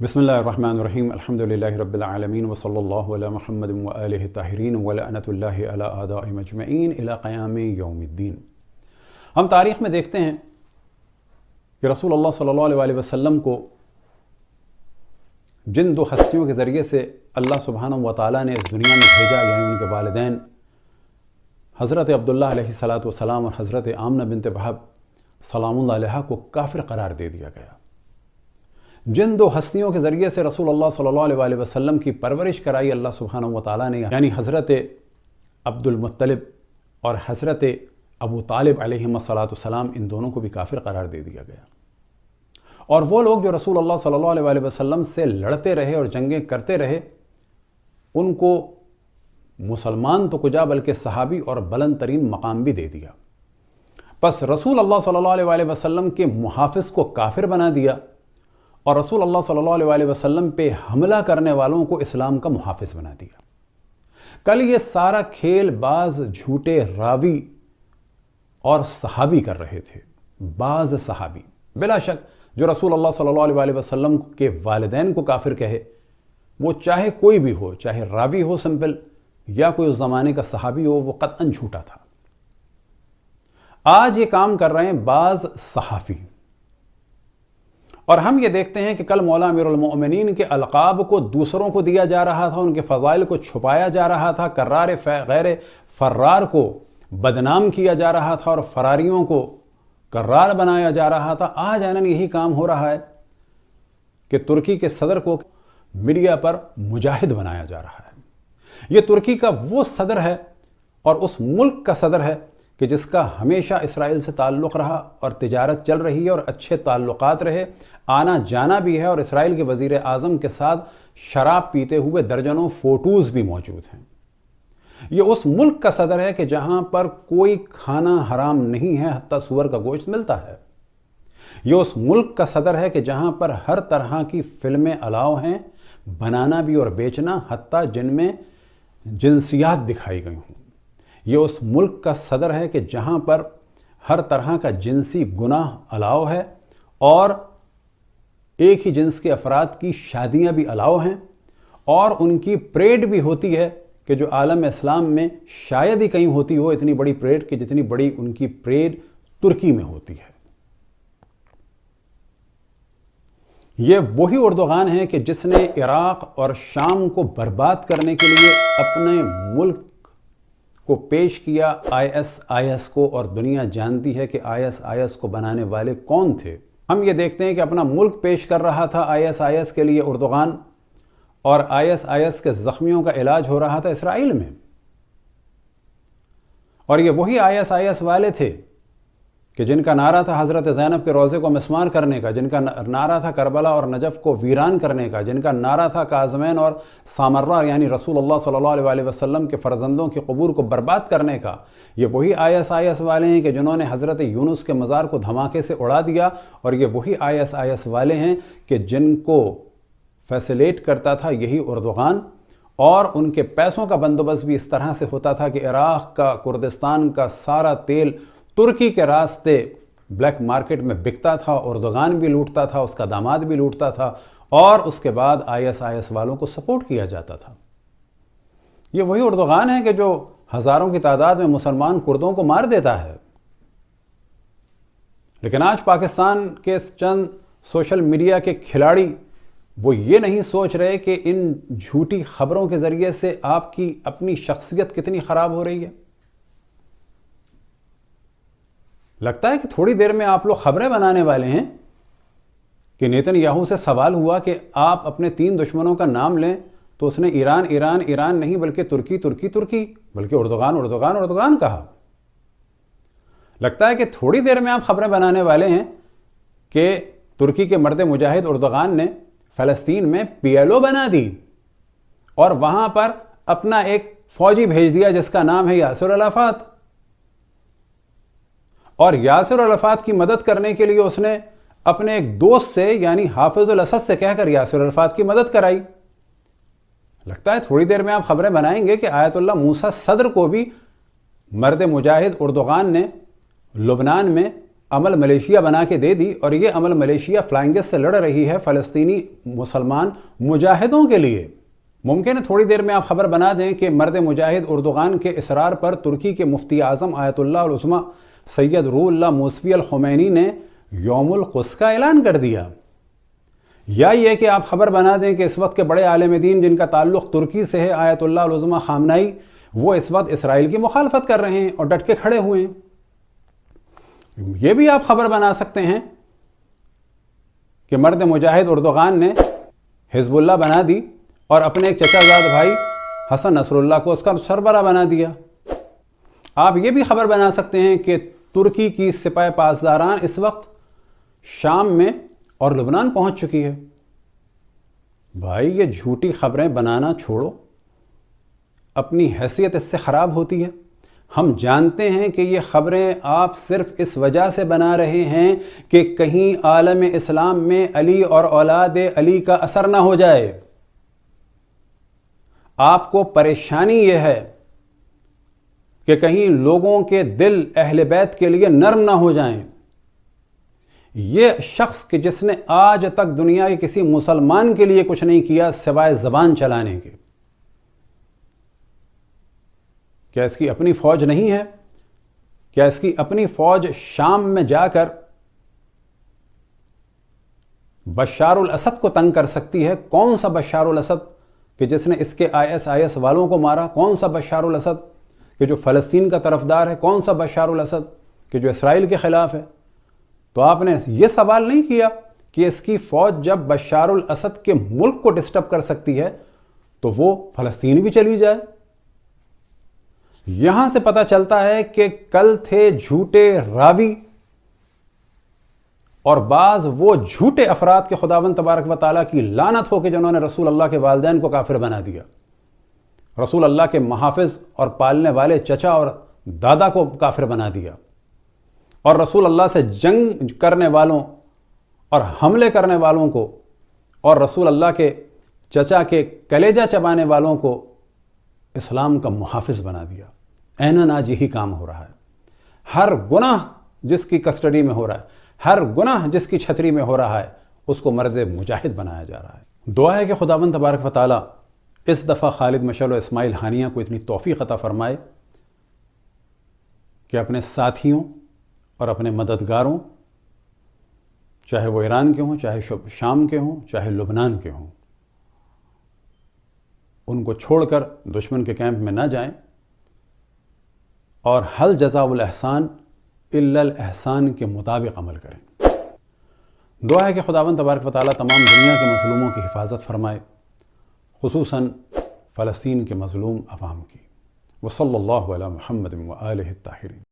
بسم اللہ الرحمن الرحیم الحمدللہ رب العالمین وصلی اللہ علی محمد وآلہ الطاہرین ولعنۃ اللہ علی اعدائهم اجمعین الی قیام یوم الدین۔ ہم تاریخ میں دیکھتے ہیں کہ رسول اللہ صلی اللہ علیہ وسلم کو جن دو ہستیوں کے ذریعے سے اللہ سبحانہ و تعالیٰ نے اس دنیا میں بھیجا، یعنی ان کے والدین حضرت عبداللہ علیہ السلام اور حضرت آمنہ بنت وہب سلام اللہ علیہ کو کافر قرار دے دیا گیا۔ جن دو ہستیوں کے ذریعے سے رسول اللہ صلی اللہ علیہ وسلم کی پرورش کرائی اللہ سبحانہ و تعالیٰ نے، یعنی حضرت عبد المطلب اور حضرت ابو طالب علیہم السلام، ان دونوں کو بھی کافر قرار دے دیا گیا۔ اور وہ لوگ جو رسول اللہ صلی اللہ علیہ وسلم سے لڑتے رہے اور جنگیں کرتے رہے، ان کو مسلمان تو کجا بلکہ صحابی اور بلند ترین مقام بھی دے دیا۔ پس رسول اللہ صلی اللہ علیہ وسلم کے محافظ کو کافر بنا دیا اور رسول اللہ صلی اللہ علیہ وسلم پہ حملہ کرنے والوں کو اسلام کا محافظ بنا دیا۔ کل یہ سارا کھیل بعض جھوٹے راوی اور صحابی کر رہے تھے۔ بعض صحابی بلا شک جو رسول اللہ صلی اللہ علیہ وسلم کے والدین کو کافر کہے، وہ چاہے کوئی بھی ہو، چاہے راوی ہو سمپل یا کوئی اس زمانے کا صحابی ہو، وہ قطعاً جھوٹا تھا۔ آج یہ کام کر رہے ہیں بعض صحافی، اور ہم یہ دیکھتے ہیں کہ کل مولا امیر المؤمنین کے القاب کو دوسروں کو دیا جا رہا تھا، ان کے فضائل کو چھپایا جا رہا تھا، کرار غیر فرار کو بدنام کیا جا رہا تھا اور فراریوں کو کرار بنایا جا رہا تھا۔ آج اینن یہی کام ہو رہا ہے کہ ترکی کے صدر کو میڈیا پر مجاہد بنایا جا رہا ہے۔ یہ ترکی کا وہ صدر ہے اور اس ملک کا صدر ہے کہ جس کا ہمیشہ اسرائیل سے تعلق رہا اور تجارت چل رہی ہے اور اچھے تعلقات رہے، آنا جانا بھی ہے، اور اسرائیل کے وزیر اعظم کے ساتھ شراب پیتے ہوئے درجنوں فوٹوز بھی موجود ہیں۔ یہ اس ملک کا صدر ہے کہ جہاں پر کوئی کھانا حرام نہیں ہے، حتیٰ سور کا گوشت ملتا ہے۔ یہ اس ملک کا صدر ہے کہ جہاں پر ہر طرح کی فلمیں الاؤ ہیں، بنانا بھی اور بیچنا، حتیٰ جن میں جنسیات دکھائی گئی ہوں۔ یہ اس ملک کا صدر ہے کہ جہاں پر ہر طرح کا جنسی گناہ الاؤ ہے اور ایک ہی جنس کے افراد کی شادیاں بھی الاؤ ہیں، اور ان کی پریڈ بھی ہوتی ہے کہ جو عالم اسلام میں شاید ہی کہیں ہوتی ہو اتنی بڑی پریڈ، کہ جتنی بڑی ان کی پریڈ ترکی میں ہوتی ہے۔ یہ وہی اردوغان ہے کہ جس نے عراق اور شام کو برباد کرنے کے لیے اپنے ملک کو پیش کیا ISIS کو، اور دنیا جانتی ہے کہ ISIS کو بنانے والے کون تھے۔ ہم یہ دیکھتے ہیں کہ اپنا ملک پیش کر رہا تھا ISIS کے لیے اردوغان، اور ISIS کے زخمیوں کا علاج ہو رہا تھا اسرائیل میں۔ اور یہ وہی ISIS والے تھے کہ جن کا نعرہ تھا حضرت زینب کے روضے کو مسمار کرنے کا، جن کا نعرہ تھا کربلا اور نجف کو ویران کرنے کا، جن کا نعرہ تھا کاظمین اور سامرہ یعنی رسول اللہ صلی اللہ علیہ وسلم کے فرزندوں کی قبور کو برباد کرنے کا۔ یہ وہی ISIS والے ہیں کہ جنہوں نے حضرت یونس کے مزار کو دھماکے سے اڑا دیا، اور یہ وہی ISIS والے ہیں کہ جن کو فیسیلیٹ کرتا تھا یہی اردوغان، اور ان کے پیسوں کا بندوبست بھی اس طرح سے ہوتا تھا کہ عراق کا، کردستان کا سارا تیل ترکی کے راستے بلیک مارکیٹ میں بکتا تھا، اردوغان بھی لوٹتا تھا، اس کا داماد بھی لوٹتا تھا، اور اس کے بعد ISIS والوں کو سپورٹ کیا جاتا تھا۔ یہ وہی اردوغان ہے کہ جو ہزاروں کی تعداد میں مسلمان کردوں کو مار دیتا ہے۔ لیکن آج پاکستان کے چند سوشل میڈیا کے کھلاڑی وہ یہ نہیں سوچ رہے کہ ان جھوٹی خبروں کے ذریعے سے آپ کی اپنی شخصیت کتنی خراب ہو رہی ہے۔ لگتا ہے کہ تھوڑی دیر میں آپ لوگ خبریں بنانے والے ہیں کہ نیتن یاہو سے سوال ہوا کہ آپ اپنے 3 دشمنوں کا نام لیں، تو اس نے ایران نہیں بلکہ ترکی بلکہ اردوغان کہا۔ لگتا ہے کہ تھوڑی دیر میں آپ خبریں بنانے والے ہیں کہ ترکی کے مرد مجاہد اردوغان نے فلسطین میں PLO بنا دی اور وہاں پر اپنا ایک فوجی بھیج دیا جس کا نام ہے یاسر عرفات، اور یاسر عرفات کی مدد کرنے کے لیے اس نے اپنے ایک دوست سے یعنی حافظ الاسد سے کہہ کر یاسر عرفات کی مدد کرائی۔ لگتا ہے تھوڑی دیر میں آپ خبریں بنائیں گے کہ آیت اللہ موسیٰ صدر کو بھی مرد مجاہد اردوغان نے لبنان میں عمل ملیشیا بنا کے دے دی، اور یہ عمل ملیشیا فلائنگس سے لڑ رہی ہے فلسطینی مسلمان مجاہدوں کے لیے۔ ممکن ہے تھوڑی دیر میں آپ خبر بنا دیں کہ مرد مجاہد اردوغان کے اصرار پر ترکی کے مفتی اعظم آیت اللہ العظمہ سید روح اللہ موسوی الخمینی نے یوم القدس کا اعلان کر دیا، یا یہ کہ آپ خبر بنا دیں کہ اس وقت کے بڑے عالم دین جن کا تعلق ترکی سے ہے، آیت اللہ العظمہ خامنائی، وہ اس وقت اسرائیل کی مخالفت کر رہے ہیں اور ڈٹ کے کھڑے ہوئے ہیں۔ یہ بھی آپ خبر بنا سکتے ہیں کہ مرد مجاہد اردوغان نے حزب اللہ بنا دی اور اپنے ایک چچا زاد بھائی حسن نصر اللہ کو اس کا سربراہ بنا دیا۔ آپ یہ بھی خبر بنا سکتے ہیں کہ ترکی کی سپاہ پاسداران اس وقت شام میں اور لبنان پہنچ چکی ہے۔ بھائی یہ جھوٹی خبریں بنانا چھوڑو، اپنی حیثیت اس سے خراب ہوتی ہے۔ ہم جانتے ہیں کہ یہ خبریں آپ صرف اس وجہ سے بنا رہے ہیں کہ کہیں عالم اسلام میں علی اور اولاد علی کا اثر نہ ہو جائے۔ آپ کو پریشانی یہ ہے کہ کہیں لوگوں کے دل اہل بیت کے لیے نرم نہ ہو جائیں۔ یہ شخص کہ جس نے آج تک دنیا کے کسی مسلمان کے لیے کچھ نہیں کیا سوائے زبان چلانے کے، کیا اس کی اپنی فوج نہیں ہے؟ کیا اس کی اپنی فوج شام میں جا کر بشار الاسد کو تنگ کر سکتی ہے؟ کون سا بشار الاسد کہ جس نے اس کے IS والوں کو مارا؟ کون سا بشار الاسد کہ جو فلسطین کا طرفدار ہے؟ کون سا بشار الاسد کہ جو اسرائیل کے خلاف ہے؟ تو آپ نے یہ سوال نہیں کیا کہ اس کی فوج جب بشار الاسد کے ملک کو ڈسٹرب کر سکتی ہے تو وہ فلسطین بھی چلی جائے؟ یہاں سے پتہ چلتا ہے کہ کل تھے جھوٹے راوی اور بعض وہ جھوٹے افراد کے خداوند تبارک و تعالیٰ کی لعنت ہو کہ جنہوں نے رسول اللہ کے والدین کو کافر بنا دیا، رسول اللہ کے محافظ اور پالنے والے چچا اور دادا کو کافر بنا دیا، اور رسول اللہ سے جنگ کرنے والوں اور حملے کرنے والوں کو اور رسول اللہ کے چچا کے کلیجہ چبانے والوں کو اسلام کا محافظ بنا دیا۔ اینن آج یہی کام ہو رہا ہے۔ ہر گناہ جس کی کسٹڈی میں ہو رہا ہے، ہر گناہ جس کی چھتری میں ہو رہا ہے، اس کو مرد مجاہد بنایا جا رہا ہے۔ دعا ہے کہ خداوند تبارک و تعالیٰ اس دفعہ خالد مشعل و اسماعیل ہانیہ کو اتنی توفیق عطا فرمائے کہ اپنے ساتھیوں اور اپنے مددگاروں، چاہے وہ ایران کے ہوں، چاہے شام کے ہوں، چاہے لبنان کے ہوں، ان کو چھوڑ کر دشمن کے کیمپ میں نہ جائیں، اور حل جزاء الاحسان الا الاحسان کے مطابق عمل کریں۔ دعا ہے کہ خداوند تبارک و تعالیٰ تمام دنیا کے مظلوموں کی حفاظت فرمائے، خصوصاً فلسطین کے مظلوم عوام کی۔ وصلی اللہ علی محمد وآلہ الطاہرین۔